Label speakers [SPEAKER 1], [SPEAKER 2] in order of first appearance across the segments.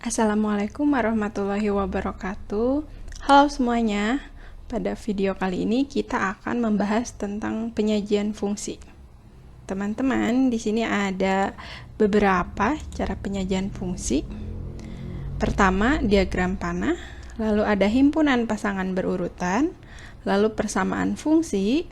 [SPEAKER 1] Assalamualaikum warahmatullahi wabarakatuh. Halo semuanya. Pada video kali ini kita akan membahas tentang penyajian fungsi. Teman-teman, di sini ada beberapa cara penyajian fungsi. Pertama, diagram panah, lalu ada himpunan pasangan berurutan, lalu persamaan fungsi,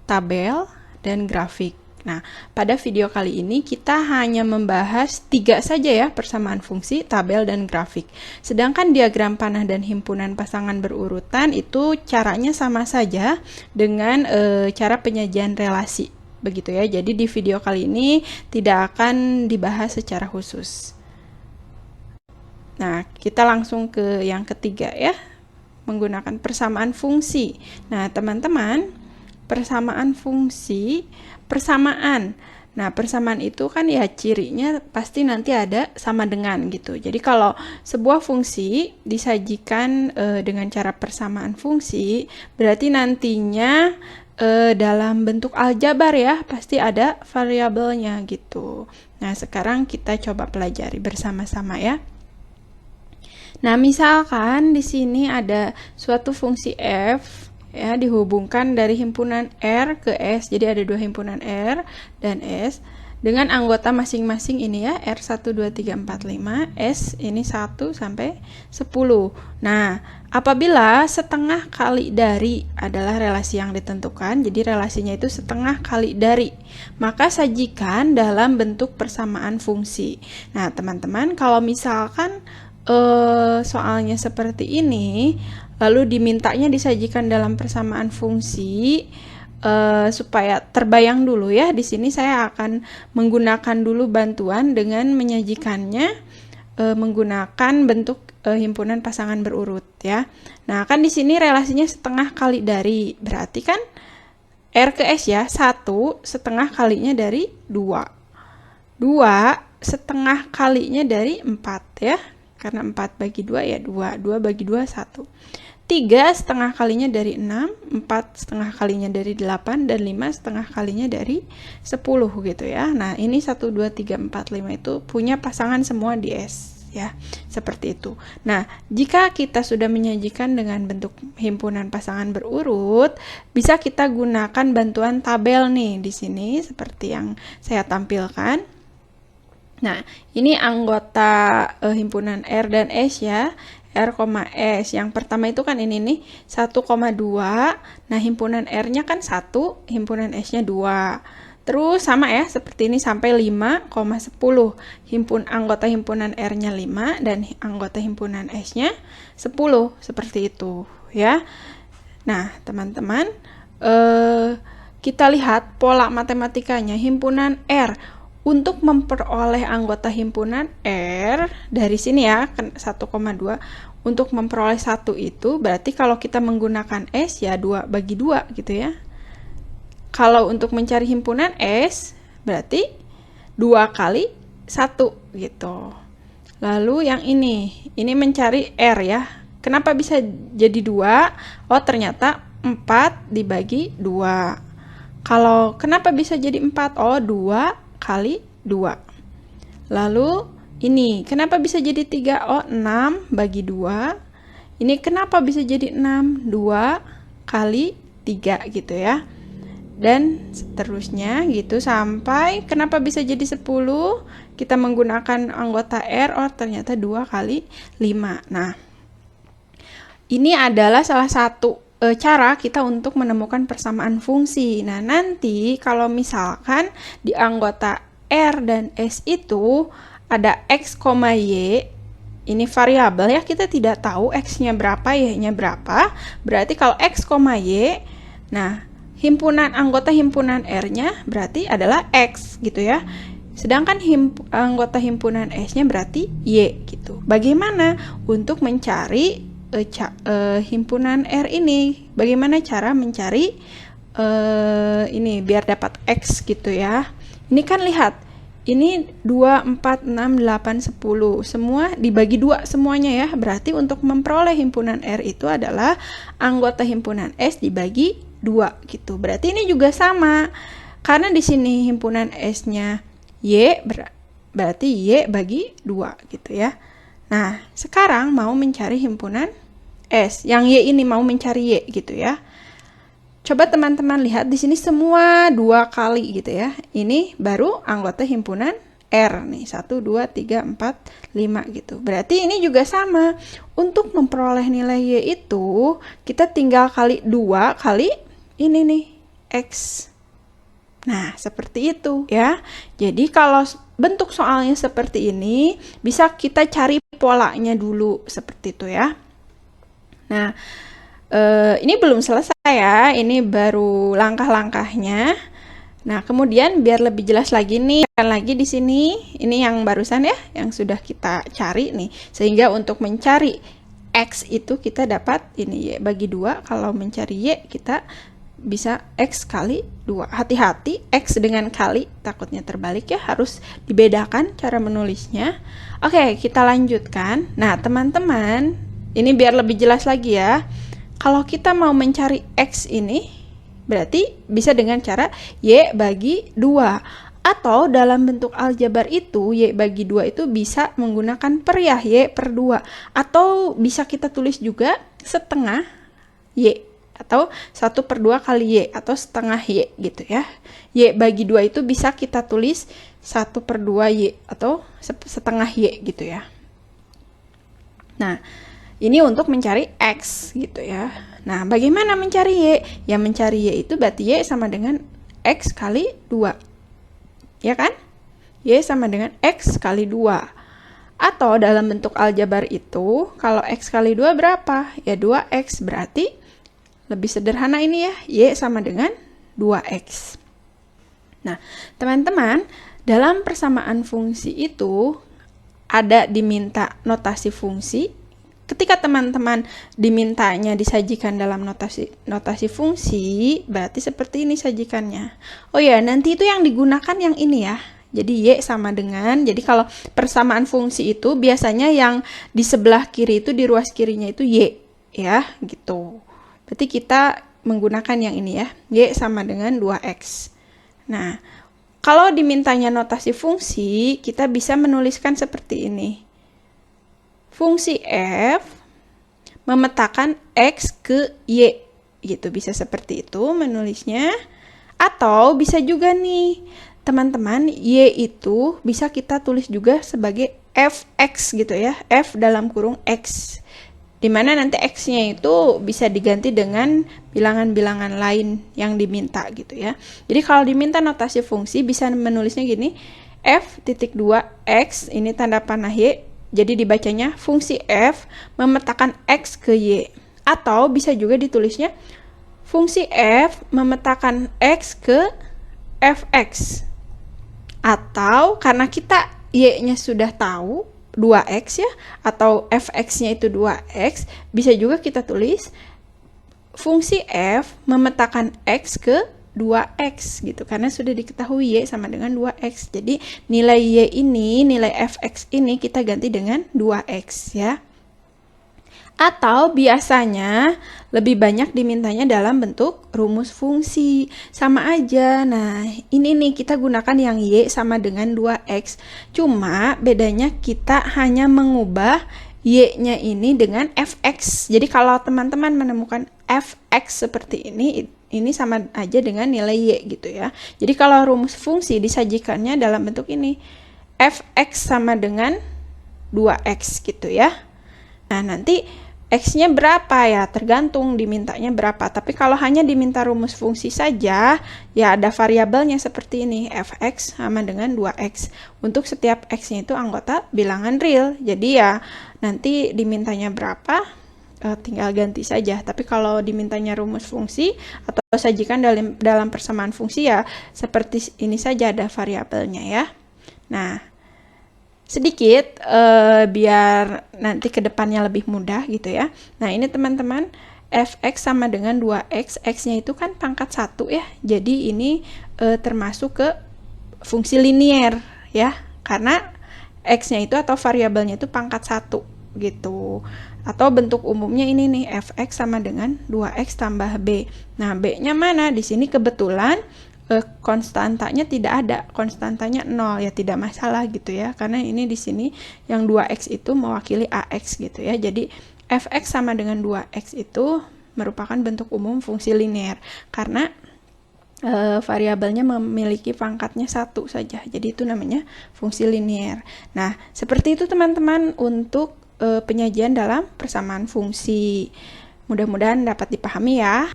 [SPEAKER 1] tabel, dan grafik. Nah, pada video kali ini kita hanya membahas 3 saja ya, persamaan fungsi, tabel, dan grafik. Sedangkan diagram panah dan himpunan pasangan berurutan itu caranya sama saja dengan cara penyajian relasi. Begitu ya, jadi di video kali ini tidak akan dibahas secara khusus. Nah, kita langsung ke yang ketiga ya, menggunakan persamaan fungsi. Nah, teman-teman, persamaan fungsi, persamaan. Nah, persamaan itu kan ya cirinya pasti nanti ada sama dengan gitu. Jadi kalau sebuah fungsi disajikan dengan cara persamaan fungsi, berarti nantinya dalam bentuk aljabar ya, pasti ada variabelnya gitu. Nah, sekarang kita coba pelajari bersama-sama ya. Nah, misalkan di sini ada suatu fungsi f ya, dihubungkan dari himpunan R ke S. Jadi ada dua himpunan R dan S dengan anggota masing-masing ini ya, R1, 2, 3, 4, 5, S ini 1 sampai 10. Nah, apabila setengah kali dari adalah relasi yang ditentukan, jadi relasinya itu setengah kali dari, maka sajikan dalam bentuk persamaan fungsi. Nah, teman-teman, kalau misalkan soalnya seperti ini, lalu dimintanya disajikan dalam persamaan fungsi, supaya terbayang dulu ya, di sini saya akan menggunakan dulu bantuan dengan menyajikannya menggunakan bentuk himpunan pasangan berurut ya. Nah, kan di sini relasinya setengah kali dari, berarti kan R ke S ya, 1 setengah kalinya dari 2. 2 setengah kalinya dari 4 ya. Karena 4 bagi 2 ya 2, 2 bagi 2 1. 3 setengah kalinya dari 6, 4 setengah kalinya dari 8, dan 5 setengah kalinya dari 10 gitu ya. Nah, ini 1, 2, 3, 4, 5 itu punya pasangan semua di S ya, seperti itu. Nah, jika kita sudah menyajikan dengan bentuk himpunan pasangan berurut, bisa kita gunakan bantuan tabel nih di sini seperti yang saya tampilkan. Nah, ini anggota himpunan R dan S ya, R, S. Yang pertama itu kan ini nih, 1,2. Nah, himpunan R-nya kan 1, himpunan S-nya 2. Terus sama ya, seperti ini sampai 5,10. Anggota himpunan R-nya 5 dan anggota himpunan S-nya 10, seperti itu ya. Nah, teman-teman, kita lihat pola matematikanya. Himpunan R, untuk memperoleh anggota himpunan R dari sini ya, 1,2, untuk memperoleh 1 itu berarti kalau kita menggunakan S ya 2 bagi 2 gitu ya. Kalau untuk mencari himpunan S berarti 2 kali 1 gitu. Lalu yang ini mencari R ya. Kenapa bisa jadi 2? Oh, ternyata 4 dibagi 2. Kalau kenapa bisa jadi 4? Oh, 2 kali 2. Lalu ini kenapa bisa jadi 3? Oh, 6 bagi 2. Ini kenapa bisa jadi 6? 2 kali 3 gitu ya. Dan seterusnya gitu sampai kenapa bisa jadi 10? Kita menggunakan anggota R, oh ternyata 2 kali 5. Nah, ini adalah salah satu cara kita untuk menemukan persamaan fungsi. Nah, nanti kalau misalkan di anggota R dan S itu ada X, Y, ini variabel ya, kita tidak tahu X-nya berapa, Y-nya berapa. Berarti kalau X, Y, nah, anggota himpunan R-nya berarti adalah X gitu ya. Sedangkan anggota himpunan S-nya berarti Y gitu. Bagaimana untuk mencari himpunan R ini? Bagaimana cara mencari ini biar dapat X gitu ya. Ini kan lihat, ini 2, 4, 6, 8, 10 semua dibagi 2 semuanya ya. Berarti untuk memperoleh himpunan R itu adalah anggota himpunan S dibagi 2 gitu. Berarti ini juga sama. Karena di sini himpunan S-nya Y, berarti Y bagi 2 gitu ya. Nah, sekarang mau mencari himpunan S. Yang Y ini mau mencari Y gitu ya. Coba teman-teman lihat di sini semua 2 kali gitu ya. Ini baru anggota himpunan R nih. 1, 2, 3, 4, 5 gitu. Berarti ini juga sama. Untuk memperoleh nilai Y itu, kita tinggal kali 2 kali ini nih, X. Nah, seperti itu ya. Jadi kalau bentuk soalnya seperti ini, bisa kita cari polanya dulu seperti itu ya. Nah, ini belum selesai ya, ini baru langkah-langkahnya. Nah, kemudian biar lebih jelas lagi nih, lagi di sini, ini yang barusan ya, yang sudah kita cari nih. Sehingga untuk mencari X itu kita dapat ini Y bagi 2, kalau mencari Y kita bisa X kali 2. Hati-hati, X dengan kali takutnya terbalik ya, harus dibedakan cara menulisnya. Oke, kita lanjutkan. Nah, teman-teman, ini biar lebih jelas lagi ya. Kalau kita mau mencari X ini, berarti bisa dengan cara Y bagi 2. Atau dalam bentuk aljabar itu, Y bagi 2 itu bisa menggunakan per ya, Y per 2. Atau bisa kita tulis juga setengah Y. Atau 1 per 2 kali Y. Atau setengah Y gitu ya. Y bagi 2 itu bisa kita tulis 1 per 2 Y. Atau setengah Y gitu ya. Nah, ini untuk mencari X gitu ya. Nah, bagaimana mencari Y? Ya, mencari Y itu berarti Y sama dengan X kali 2. Ya kan? Y sama dengan X kali 2. Atau dalam bentuk aljabar itu, kalau X kali 2 berapa? Ya 2X, berarti lebih sederhana ini ya. Y sama dengan 2X. Nah, teman-teman, dalam persamaan fungsi itu ada diminta notasi fungsi. Ketika teman-teman dimintanya disajikan dalam notasi fungsi, berarti seperti ini sajikannya. Oh ya, nanti itu yang digunakan yang ini ya. Jadi Y sama dengan, jadi kalau persamaan fungsi itu biasanya yang di sebelah kiri itu, di ruas kirinya itu Y ya, gitu. Berarti kita menggunakan yang ini ya. Y sama dengan 2X. Nah, kalau dimintanya notasi fungsi, kita bisa menuliskan seperti ini. Fungsi F memetakan X ke Y gitu, bisa seperti itu menulisnya. Atau bisa juga nih teman-teman, Y itu bisa kita tulis juga sebagai Fx gitu ya, F dalam kurung X, dimana nanti X-nya itu bisa diganti dengan bilangan-bilangan lain yang diminta gitu ya. Jadi kalau diminta notasi fungsi bisa menulisnya gini, F.2X, ini tanda panah Y, jadi dibacanya fungsi F memetakan X ke Y. Atau bisa juga ditulisnya fungsi F memetakan X ke Fx. Atau karena kita Y-nya sudah tahu 2X ya, atau Fx-nya itu 2X, bisa juga kita tulis fungsi F memetakan X ke 2X gitu, karena sudah diketahui Y sama dengan 2X. Jadi nilai Y ini, nilai Fx ini kita ganti dengan 2X ya. Atau biasanya lebih banyak dimintanya dalam bentuk rumus fungsi. Sama aja. Nah, ini nih kita gunakan yang Y sama dengan 2X. Cuma bedanya kita hanya mengubah Y-nya ini dengan Fx. Jadi kalau teman-teman menemukan Fx seperti ini sama aja dengan nilai Y gitu ya. Jadi kalau rumus fungsi disajikannya dalam bentuk ini. Fx sama dengan 2X gitu ya. Nah, nanti X-nya berapa ya? Tergantung dimintanya berapa. Tapi kalau hanya diminta rumus fungsi saja, ya ada variabelnya seperti ini. Fx sama dengan 2X. Untuk setiap X-nya itu anggota bilangan real. Jadi ya nanti dimintanya berapa, tinggal ganti saja. Tapi kalau dimintanya rumus fungsi atau sajikan dalam persamaan fungsi ya seperti ini saja, ada variabelnya ya. Nah, sedikit biar nanti ke depannya lebih mudah gitu ya. Nah, ini teman-teman, Fx sama dengan 2X, X-nya itu kan pangkat 1 ya. Jadi ini termasuk ke fungsi linier ya, karena X-nya itu atau variabelnya itu pangkat 1 gitu. Atau bentuk umumnya ini nih, Fx sama dengan 2X tambah B. Nah, B-nya mana? Di sini kebetulan konstantanya tidak ada, konstantanya 0, ya tidak masalah gitu ya, karena ini di sini yang 2x itu mewakili AX gitu ya. Jadi fx sama dengan 2x itu merupakan bentuk umum fungsi linear karena variabelnya memiliki pangkatnya 1 saja, jadi itu namanya fungsi linear. Nah, seperti itu teman-teman untuk penyajian dalam persamaan fungsi. Mudah-mudahan dapat dipahami ya.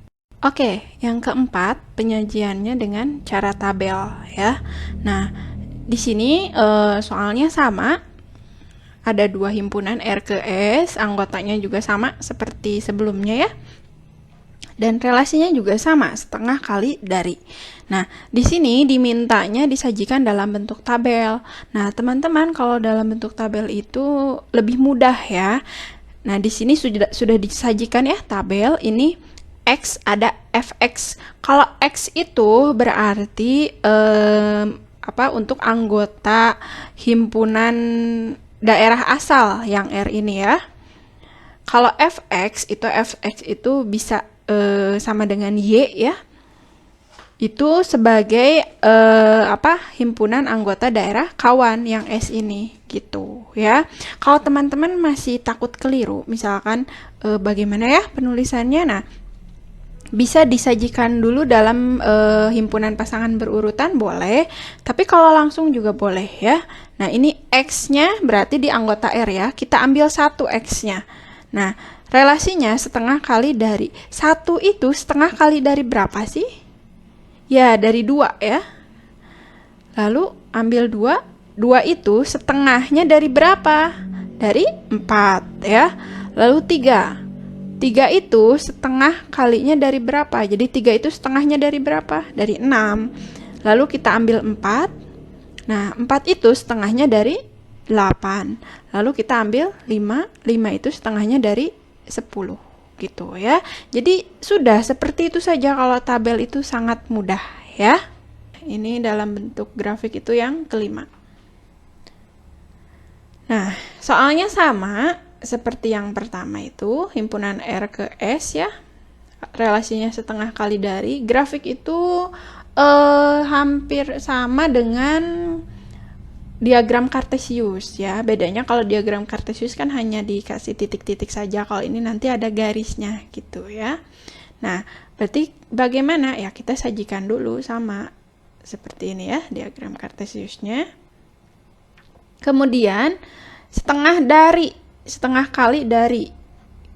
[SPEAKER 1] Oke, yang keempat, penyajiannya dengan cara tabel ya. Nah, di sini soalnya sama, ada 2 himpunan R ke S, anggotanya juga sama seperti sebelumnya ya. Dan relasinya juga sama, setengah kali dari. Nah, di sini dimintanya disajikan dalam bentuk tabel. Nah, teman-teman kalau dalam bentuk tabel itu lebih mudah ya. Nah, di sini sudah disajikan ya tabel ini. X ada fx. Kalau X itu berarti untuk anggota himpunan daerah asal yang R ini ya. Kalau fx itu bisa sama dengan Y ya. Itu sebagai himpunan anggota daerah kawan yang S ini gitu ya. Kalau teman-teman masih takut keliru, misalkan bagaimana ya penulisannya? Nah, bisa disajikan dulu dalam himpunan pasangan berurutan boleh, tapi kalau langsung juga boleh ya. Nah, ini X-nya berarti di anggota R ya, kita ambil 1 X-nya. Nah, relasinya setengah kali dari 1 itu setengah kali dari berapa sih? Ya, dari 2 ya. Lalu ambil 2, 2 itu setengahnya dari berapa? Dari 4 ya. Lalu 3. 3 itu setengah kalinya dari berapa? Jadi 3 itu setengahnya dari berapa? Dari 6. Lalu kita ambil 4. Nah, 4 itu setengahnya dari 8. Lalu kita ambil 5. 5 itu setengahnya dari 10. Gitu ya. Jadi sudah seperti itu saja kalau tabel itu sangat mudah ya. Ini dalam bentuk grafik itu yang kelima. Nah, soalnya sama seperti yang pertama itu, himpunan R ke S ya, relasinya setengah kali dari. Grafik itu hampir sama dengan diagram Kartesius ya. Bedanya kalau diagram Kartesius kan hanya dikasih titik-titik saja, kalau ini nanti ada garisnya gitu ya. Nah, berarti bagaimana? Ya, kita sajikan dulu sama seperti ini ya, diagram Kartesiusnya. Kemudian setengah kali dari.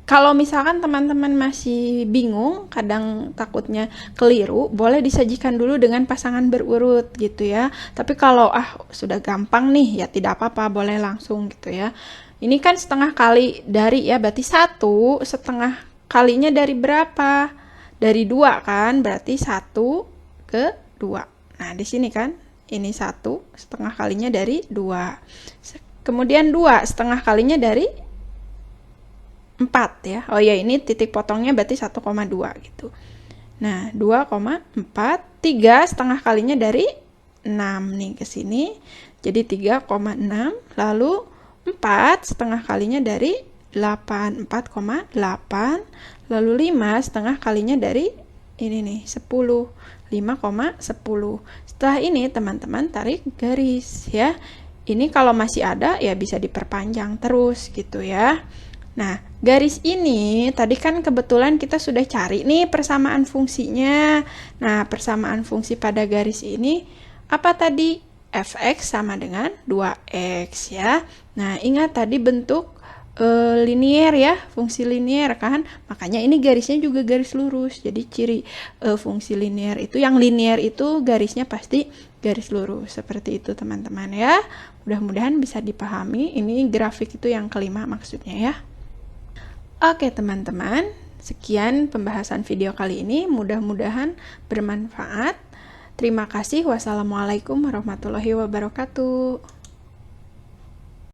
[SPEAKER 1] Kalau misalkan teman-teman masih bingung, kadang takutnya keliru, boleh disajikan dulu dengan pasangan berurut gitu ya. Tapi kalau sudah gampang nih, ya tidak apa-apa, boleh langsung gitu ya. Ini kan setengah kali dari ya, berarti 1 setengah kalinya dari berapa? Dari 2 kan, berarti 1 ke 2. Nah, di sini kan, ini 1 setengah kalinya dari 2. Kemudian 2 setengah kalinya dari 4 ya. Oh ya, ini titik potongnya berarti 1,2 gitu. Nah, 2,4. 3 setengah kalinya dari 6 nih ke sini. Jadi 3,6. Lalu 4 setengah kalinya dari 8. 4,8. Lalu 5 setengah kalinya dari ini nih, 10. 5,10. Setelah ini teman-teman tarik garis ya. Ini kalau masih ada ya bisa diperpanjang terus gitu ya. Nah, garis ini tadi kan kebetulan kita sudah cari nih persamaan fungsinya. Nah, persamaan fungsi pada garis ini apa tadi? Fx sama dengan 2x ya. Nah, ingat tadi bentuk linear ya, fungsi linear kan. Makanya ini garisnya juga garis lurus. Jadi ciri fungsi linear itu, yang linear itu garisnya pasti garis lurus. Seperti itu teman-teman ya. Mudah-mudahan bisa dipahami. Ini grafik itu yang kelima maksudnya ya. Oke teman-teman, sekian pembahasan video kali ini. Mudah-mudahan bermanfaat. Terima kasih. Wassalamualaikum warahmatullahi wabarakatuh.